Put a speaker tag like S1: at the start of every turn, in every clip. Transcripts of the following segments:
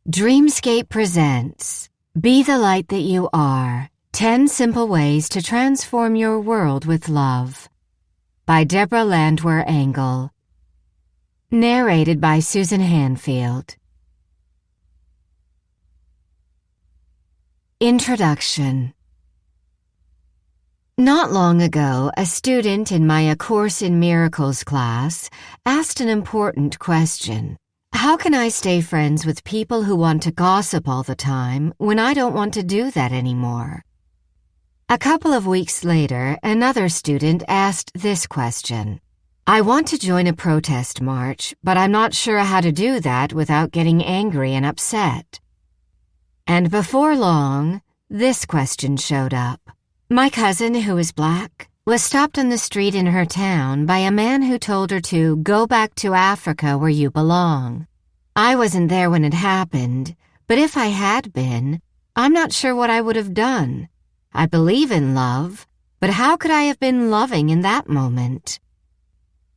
S1: Dreamscape presents Be the Light That You Are, 10 Simple Ways to Transform Your World with Love by Debra Landwehr Engle. Narrated by Susan Hanfield. Introduction. Not long ago, a student in my A Course in Miracles class asked an important question. How can I stay friends with people who want to gossip all the time when I don't want to do that anymore? A couple of weeks later, another student asked this question. I want to join a protest march, but I'm not sure how to do that without getting angry and upset. And before long, this question showed up. My cousin, who is black, was stopped on the street in her town by a man who told her to go back to Africa where you belong. I wasn't there when it happened, but if I had been, I'm not sure what I would have done. I believe in love, but how could I have been loving in that moment?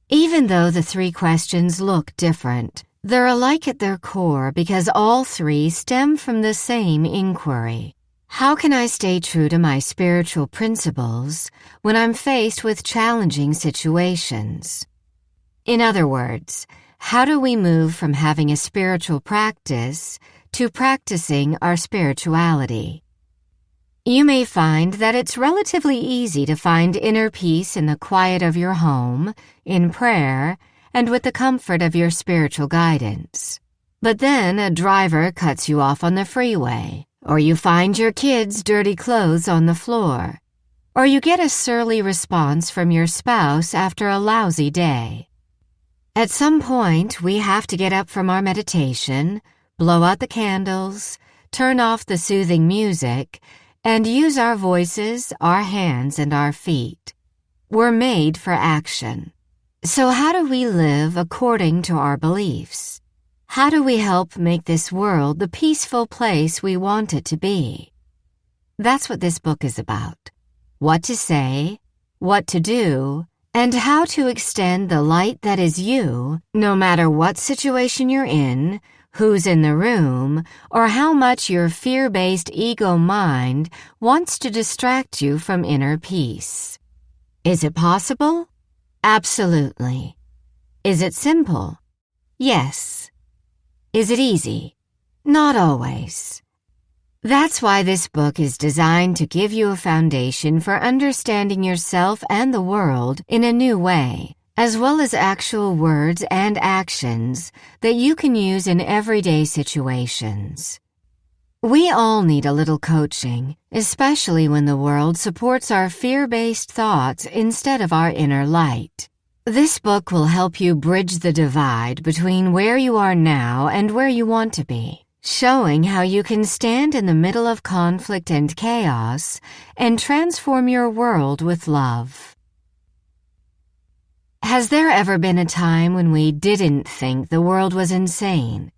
S1: Even though the three questions look different, they're alike at their core because all three stem from the same inquiry. How can I stay true to my spiritual principles when I'm faced with challenging situations? In other words, how do we move from having a spiritual practice to practicing our spirituality? You may find that it's relatively easy to find inner peace in the quiet of your home, in prayer, and with the comfort of your spiritual guidance. But then a driver cuts you off on the freeway, or you find your kids' dirty clothes on the floor, or you get a surly response from your spouse after a lousy day. At some point, we have to get up from our meditation, blow out the candles, turn off the soothing music, and use our voices, our hands, and our feet. We're made for action. So how do we live according to our beliefs? How do we help make this world the peaceful place we want it to be? That's what this book is about. What to say, what to do, and how to extend the light that is you, no matter what situation you're in, who's in the room, or how much your fear-based ego mind wants to distract you from inner peace. Is it possible? Absolutely. Is it simple? Yes. Is it easy? Not always. That's why this book is designed to give you a foundation for understanding yourself and the world in a new way, as well as actual words and actions that you can use in everyday situations. We all need a little coaching, especially when the world supports our fear-based thoughts instead of our inner light. This book will help you bridge the divide between where you are now and where you want to be, showing how you can stand in the middle of conflict and chaos and transform your world with love. Has there ever been a time when we didn't think the world was insane?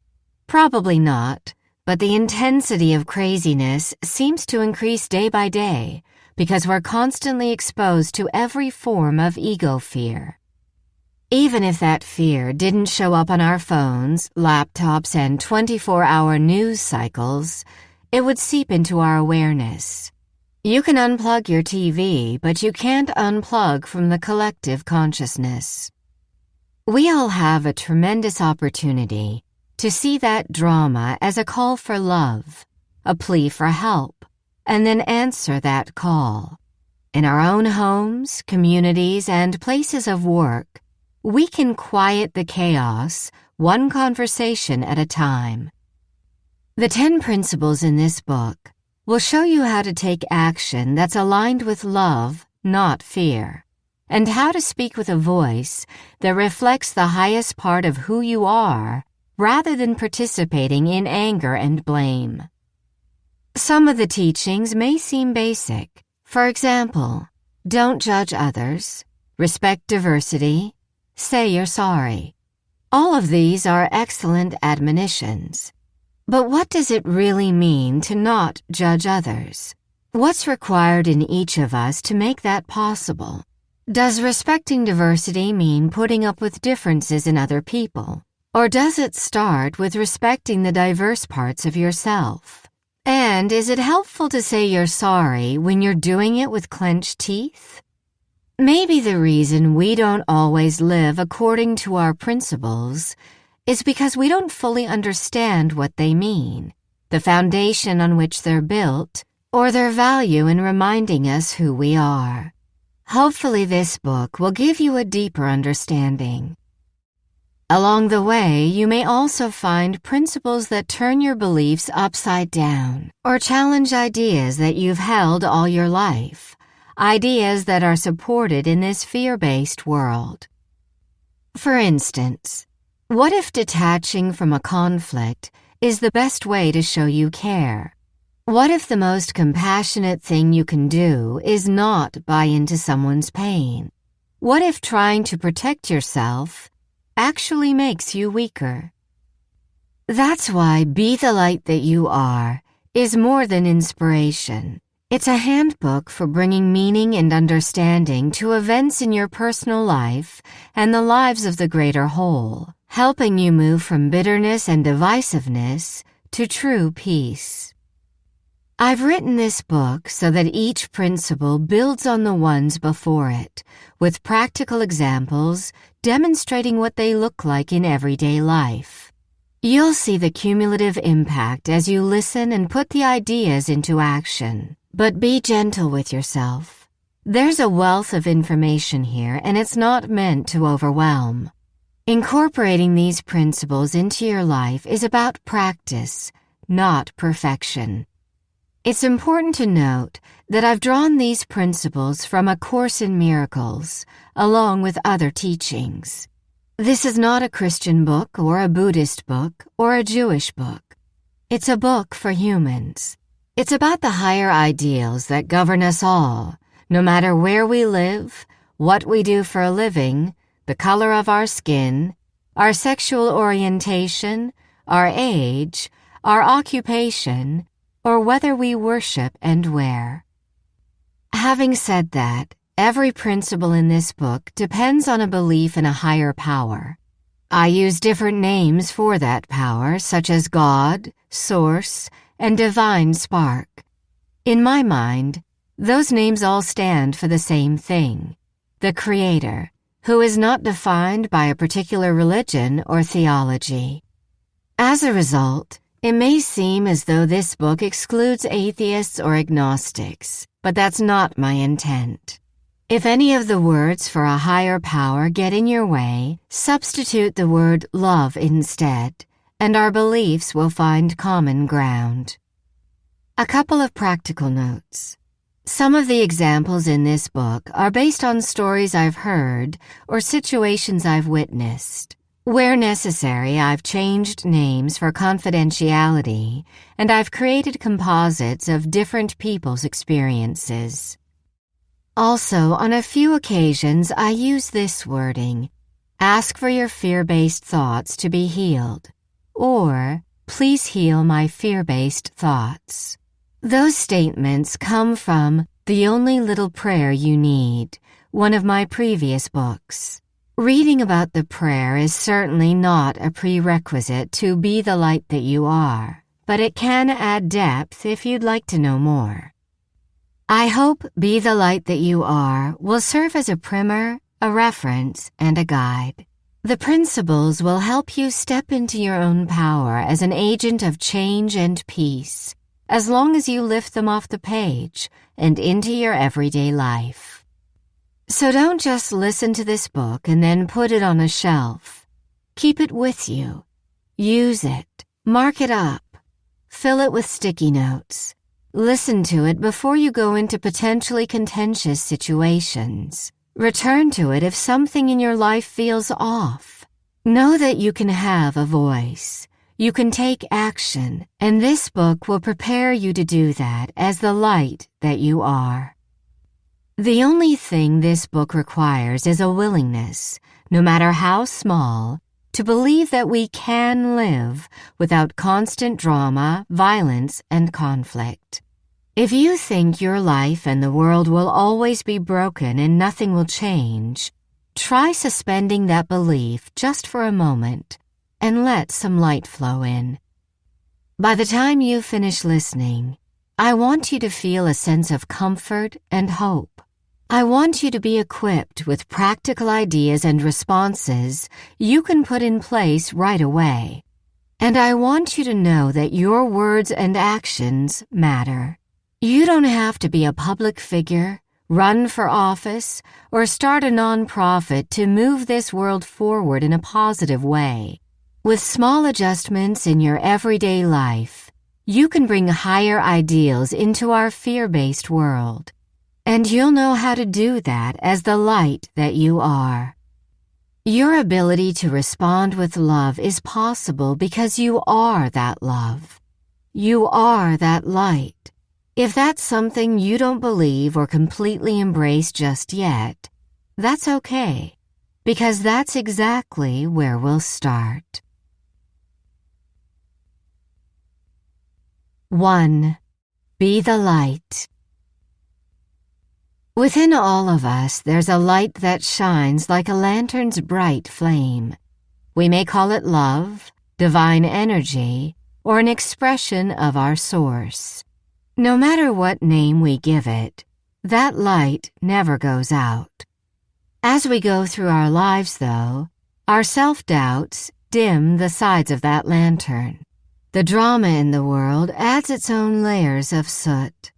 S1: Probably not, but the intensity of craziness seems to increase day by day because we're constantly exposed to every form of ego fear. Even if that fear didn't show up on our phones, laptops, and 24-hour news cycles, it would seep into our awareness. You can unplug your TV, but you can't unplug from the collective consciousness. We all have a tremendous opportunity to see that drama as a call for love, a plea for help, and then answer that call. In our own homes, communities, and places of work, we can quiet the chaos, one conversation at a time. The 10 principles in this book will show you how to take action that's aligned with love, not fear, and how to speak with a voice that reflects the highest part of who you are rather than participating in anger and blame. Some of the teachings may seem basic. For example, don't judge others, respect diversity, say you're sorry. All of these are excellent admonitions. But what does it really mean to not judge others? What's required in each of us to make that possible? Does respecting diversity mean putting up with differences in other people? Or does it start with respecting the diverse parts of yourself? And is it helpful to say you're sorry when you're doing it with clenched teeth? Maybe the reason we don't always live according to our principles is because we don't fully understand what they mean, the foundation on which they're built, or their value in reminding us who we are. Hopefully this book will give you a deeper understanding. Along the way, you may also find principles that turn your beliefs upside down or challenge ideas that you've held all your life, ideas that are supported in this fear-based world. For instance, what if detaching from a conflict is the best way to show you care? What if the most compassionate thing you can do is not buy into someone's pain? What if trying to protect yourself actually makes you weaker? That's why Be the Light That You Are is more than inspiration. It's a handbook for bringing meaning and understanding to events in your personal life and the lives of the greater whole, helping you move from bitterness and divisiveness to true peace. I've written this book so that each principle builds on the ones before it, with practical examples demonstrating what they look like in everyday life. You'll see the cumulative impact as you listen and put the ideas into action. But be gentle with yourself. There's a wealth of information here, and it's not meant to overwhelm. Incorporating these principles into your life is about practice, not perfection. It's important to note that I've drawn these principles from A Course in Miracles, along with other teachings. This is not a Christian book or a Buddhist book or a Jewish book. It's a book for humans. It's about the higher ideals that govern us all, no matter where we live, what we do for a living, the color of our skin, our sexual orientation, our age, our occupation, or whether we worship and where. Having said that, every principle in this book depends on a belief in a higher power. I use different names for that power, such as God, Source, and Divine Spark. In my mind, those names all stand for the same thing, the Creator, who is not defined by a particular religion or theology. As a result, it may seem as though this book excludes atheists or agnostics, but that's not my intent. If any of the words for a higher power get in your way, substitute the word love instead, and our beliefs will find common ground. A couple of practical notes. Some of the examples in this book are based on stories I've heard or situations I've witnessed. Where necessary, I've changed names for confidentiality, and I've created composites of different people's experiences. Also, on a few occasions, I use this wording: ask for your fear-based thoughts to be healed, or please heal my fear-based thoughts. Those statements come from The Only Little Prayer You Need, one of my previous books. Reading about the prayer is certainly not a prerequisite to be the light that you are, but it can add depth if you'd like to know more. I hope Be the Light That You Are will serve as a primer, a reference, and a guide. The principles will help you step into your own power as an agent of change and peace, as long as you lift them off the page and into your everyday life. So don't just listen to this book and then put it on a shelf. Keep it with you. Use it. Mark it up. Fill it with sticky notes. Listen to it before you go into potentially contentious situations. Return to it if something in your life feels off. Know that you can have a voice. You can take action, and this book will prepare you to do that as the light that you are. The only thing this book requires is a willingness, no matter how small, to believe that we can live without constant drama, violence, and conflict. If you think your life and the world will always be broken and nothing will change, try suspending that belief just for a moment and let some light flow in. By the time you finish listening, I want you to feel a sense of comfort and hope. I want you to be equipped with practical ideas and responses you can put in place right away. And I want you to know that your words and actions matter. You don't have to be a public figure, run for office, or start a nonprofit to move this world forward in a positive way. With small adjustments in your everyday life, you can bring higher ideals into our fear-based world. And you'll know how to do that as the light that you are. Your ability to respond with love is possible because you are that love. You are that light. If that's something you don't believe or completely embrace just yet, that's okay, because that's exactly where we'll start. 1. Be the light. Within all of us, there's a light that shines like a lantern's bright flame. We may call it love, divine energy, or an expression of our source. No matter what name we give it, that light never goes out. As we go through our lives, though, our self-doubts dim the sides of that lantern. The drama in the world adds its own layers of soot,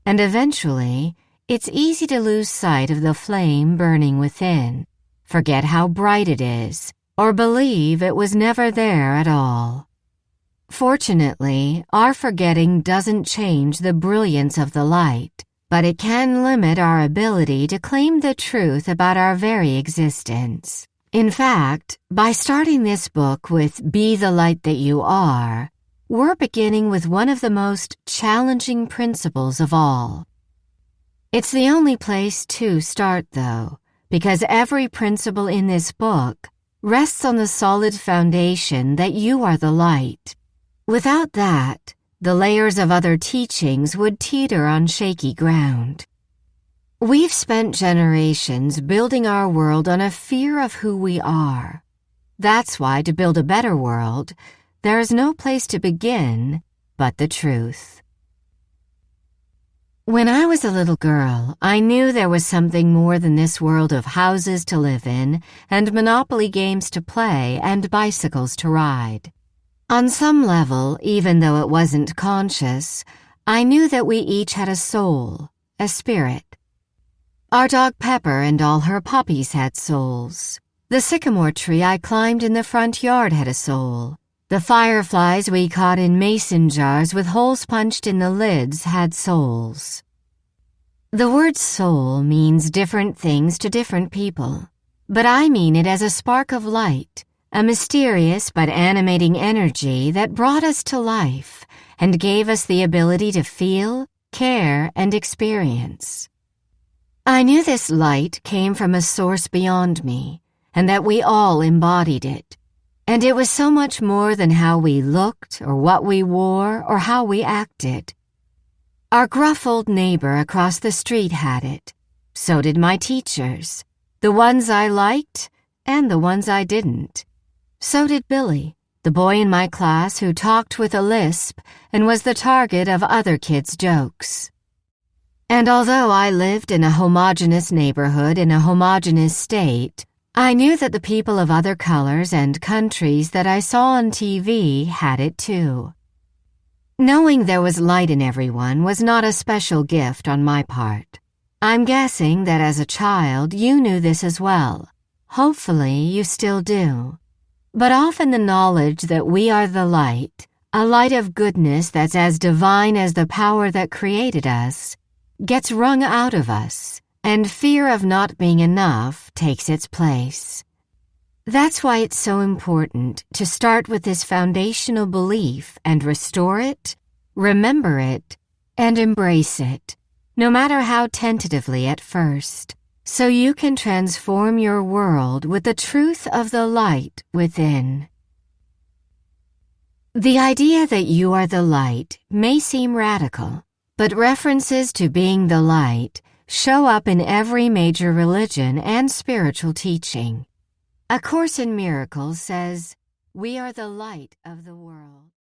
S1: and eventually, it's easy to lose sight of the flame burning within, forget how bright it is, or believe it was never there at all. Fortunately, our forgetting doesn't change the brilliance of the light, but it can limit our ability to claim the truth about our very existence. In fact, by starting this book with Be the Light That You Are, we're beginning with one of the most challenging principles of all. It's the only place to start, though, because every principle in this book rests on the solid foundation that you are the light. Without that, the layers of other teachings would teeter on shaky ground. We've spent generations building our world on a fear of who we are. That's why, to build a better world, there is no place to begin but the truth. When I was a little girl, I knew there was something more than this world of houses to live in and Monopoly games to play and bicycles to ride. On some level, even though it wasn't conscious, I knew that we each had a soul, a spirit. Our dog Pepper and all her puppies had souls. The sycamore tree I climbed in the front yard had a soul. The fireflies we caught in mason jars with holes punched in the lids had souls. The word soul means different things to different people, but I mean it as a spark of light, a mysterious but animating energy that brought us to life and gave us the ability to feel, care, and experience. I knew this light came from a source beyond me, and that we all embodied it. And it was so much more than how we looked or what we wore or how we acted. Our gruff old neighbor across the street had it. So did my teachers, the ones I liked and the ones I didn't. So did Billy, the boy in my class who talked with a lisp and was the target of other kids' jokes. And although I lived in a homogeneous neighborhood in a homogeneous state, I knew that the people of other colors and countries that I saw on TV had it too. Knowing there was light in everyone was not a special gift on my part. I'm guessing that as a child you knew this as well. Hopefully you still do. But often the knowledge that we are the light, a light of goodness that's as divine as the power that created us, gets wrung out of us. And fear of not being enough takes its place. That's why it's so important to start with this foundational belief and restore it, remember it, and embrace it, no matter how tentatively at first, so you can transform your world with the truth of the light within. The idea that you are the light may seem radical, but references to being the light show up in every major religion and spiritual teaching. A Course in Miracles says, We are the light of the world.